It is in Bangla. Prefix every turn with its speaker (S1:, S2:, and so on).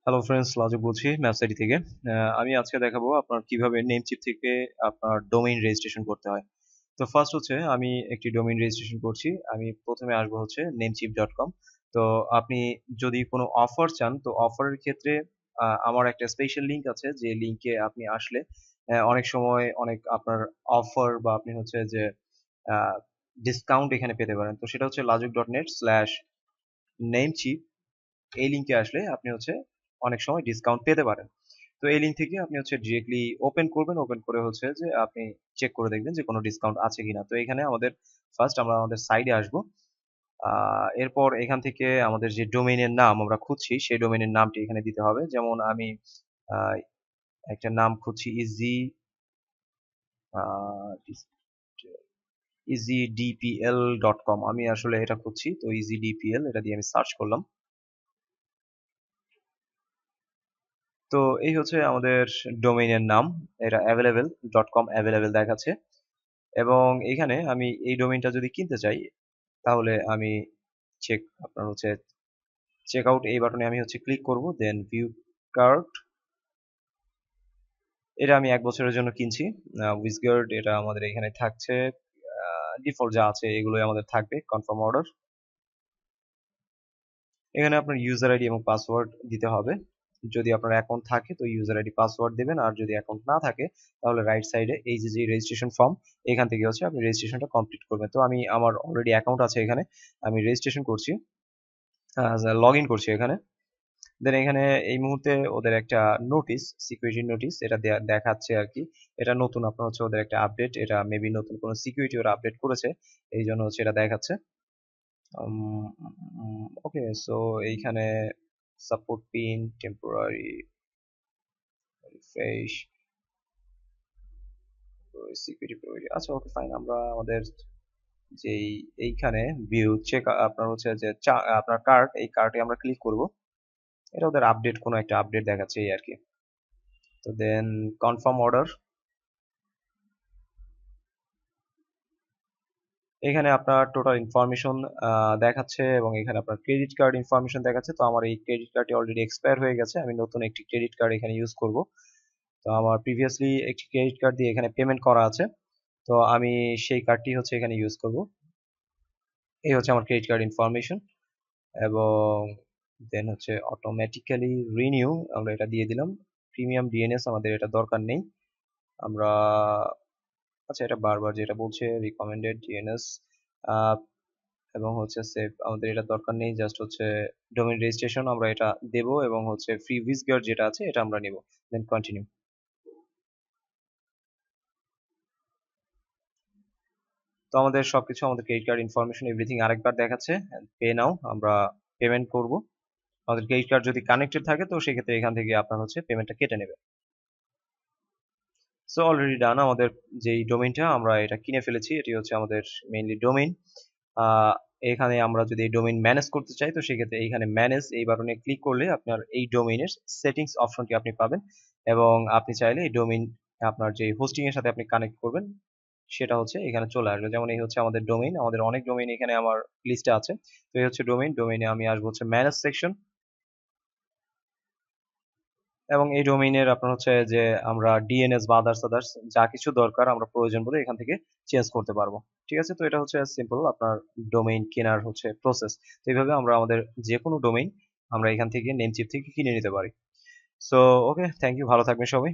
S1: হ্যালো ফ্রেন্ডস, লাজুক বলছি ম্যাপসাইটি থেকে। আমি আজকে দেখাবো আপনার কিভাবে নেমচিপ থেকে আপনার ডোমেইন রেজিস্ট্রেশন করতে হয়। তো ফার্স্ট হচ্ছে আমি একটি ডোমেইন রেজিস্ট্রেশন করছি। আমি প্রথমে আসবো হচ্ছে namecheap.com। তো আপনি যদি কোনো অফার চান, তো অফারের ক্ষেত্রে আমার একটা স্পেশাল লিংক আছে, যে লিংকে আপনি আসলে অনেক সময় অনেক আপনার অফার বা আপনি হচ্ছে যে ডিসকাউন্ট এখানে পেতে পারেন। তো সেটা হচ্ছে lajuk.net/namecheap। এই লিংকে আসলে আপনি হচ্ছে অনেক সময় ডিসকাউন্ট পেতে পারেন। তো এই লিংক থেকে আপনি হচ্ছে ডিরেক্টলি ওপেন করবেন। ওপেন করে হচ্ছে যে আপনি চেক করে দেখবেন যে কোনো ডিসকাউন্ট আছে কিনা। তো এখানে আমাদের ফার্স্ট আমরা আমাদের সাইডে আসবো। এরপর এখান থেকে আমাদের যে ডোমেইনের নাম আমরা খুঁজছি, সেই ডোমেইনের নামটি এখানে দিতে হবে। যেমন আমি আ একটা নাম খুঁজছি আ easydpl.com। আমি আসলে এটা খুঁজছি। তো easydpl এটা দিয়ে আমি সার্চ করলাম। তো এই হচ্ছে আমাদের ডোমেইনের নাম। এটা available.com available দেখাচ্ছে। এবং এখানে আমি এই ডোমেইনটা যদি কিনতে চাই, তাহলে আমি আপনার হচ্ছে চেক আউট এই বাটনে আমি হচ্ছে ক্লিক করব। দেন ভিউ কার্ট, এটা আমি ১ বছরের জন্য কিনছি। উইজগার্ড এটা আমাদের এখানে থাকছে। ডিফল্ট যা আছে এগুলোই আমাদের থাকবে। Confirm order. এখানে আপনার ইউজার আইডি এবং পাসওয়ার্ড দিতে হবে। যদি আপনার অ্যাকাউন্ট থাকে তো ইউজার আইডি পাসওয়ার্ড দিবেন, আর যদি অ্যাকাউন্ট না থাকে তাহলে রাইট সাইডে এই যে রেজিস্ট্রেশন ফর্ম, এখান থেকে হচ্ছে আপনি রেজিস্ট্রেশনটা কমপ্লিট করবেন। তো আমি আমার অলরেডি অ্যাকাউন্ট আছে এখানে, আমি রেজিস্ট্রেশন করছি, লগ ইন করছি এখানে। দেন এখানে এই মুহূর্তে ওদের একটা নোটিশ, সিকিউরিটি নোটিশ এটা দেখাচ্ছে আর কি। এটা নতুন, আপনার হচ্ছে ওদের একটা আপডেট, এটা মেবি নতুন কোনো সিকিউরিটি ওরা আপডেট করেছে, এই জন্য হচ্ছে এটা দেখাচ্ছে। ওকে, সো এইখানে support pin temporary refresh security provider, আচ্ছা ওকে ফাইন। আমরা আমাদের যেই এইখানে ভিউ চেক আপনার হচ্ছে যে আপনার কার্ড, এই কার্ডে আমরা ক্লিক করব। এটা ওদের আপডেট, কোনো একটা আপডেট দেখাচ্ছে এই আর কি। তো দেন কনফার্ম অর্ডার, এখানে আপনার টোটাল ইনফরমেশন দেখাচ্ছে এবং এখানে আপনার ক্রেডিট কার্ড ইনফরমেশন দেখাচ্ছে। তো আমার এই ক্রেডিট কার্ডটি অলরেডি এক্সপায়ার হয়ে গেছে, আমি নতুন একটি ক্রেডিট কার্ড এখানে ইউজ করব। তো আমার প্রিভিয়াসলি একটি ক্রেডিট কার্ড দিয়ে এখানে পেমেন্ট করা আছে, তো আমি সেই কার্ডটি হচ্ছে এখানে ইউজ করব। এই হচ্ছে আমার ক্রেডিট কার্ড ইনফরমেশন। এবং দেন হচ্ছে অটোমেটিক্যালি রিনিউ, আমরা এটা দিয়ে দিলাম। প্রিমিয়াম ডিএনএস আমাদের এটা দরকার নেই। আমরা, আচ্ছা এটা বারবার যেটা বলছে রিকমেন্ডেড ডিএনএস এবং হচ্ছে সেভ, আমাদের এটা দরকার নেই। জাস্ট হচ্ছে ডোমেইন রেজিস্ট্রেশন আমরা এটা দেব এবং হচ্ছে ফ্রি উইজগার্ড যেটা আছে এটা আমরা নেব। Then continue. তো আমাদের সবকিছু, আমাদের ক্রেডিট কার্ড ইনফরমেশন এভরিথিং আরেকবার দেখাচ্ছে। পে নাও, আমরা পেমেন্ট করব। আমাদের ক্রেডিট কার্ড যদি কানেক্টেড থাকে তো সেক্ষেত্রে এখান থেকে আপনার হচ্ছে পেমেন্টটা কেটে নেবে। So already done. আমাদের যেই ডোমেইনটা আমরা এটা কিনে ফেলেছি, এটি হচ্ছে আমাদের মেইনলি ডোমেইন। এখানে আমরা যদি এই ডোমেইন ম্যানেজ করতে চাই, তো সেক্ষেত্রে এইখানে ম্যানেজ এই বাটনে ক্লিক করলে আপনার এই ডোমেইনের সেটিংস অপশনটি আপনি পাবেন। এবং আপনি চাইলে এই ডোমেইন আপনার যে হোস্টিং এর সাথে আপনি কানেক্ট করবেন, সেটা হচ্ছে এখানে চলে আসবে। যেমন এই হচ্ছে আমাদের ডোমেইন, আমাদের অনেক ডোমেইন এখানে আমার লিস্টে আছে। তো এই হচ্ছে ডোমেইন, ডোমেইনে আমি আসবো হচ্ছে ম্যানেজ সেকশন। এবং এই ডোমেইনের আপনার হচ্ছে যে আমরা ডিএনএস বা আদার্স আদার্স যা কিছু দরকার আমরা প্রয়োজন বোধে এখান থেকে চেঞ্জ করতে পারবো। ঠিক আছে, তো এটা হচ্ছে সিম্পল আপনার ডোমেইন কেনার হচ্ছে প্রসেস। তো এইভাবে আমরা আমাদের যে কোনো ডোমেইন আমরা এখান থেকে নেমচিপ থেকে কিনে নিতে পারি। সো ওকে, থ্যাংক ইউ, ভালো থাকবেন সবাই।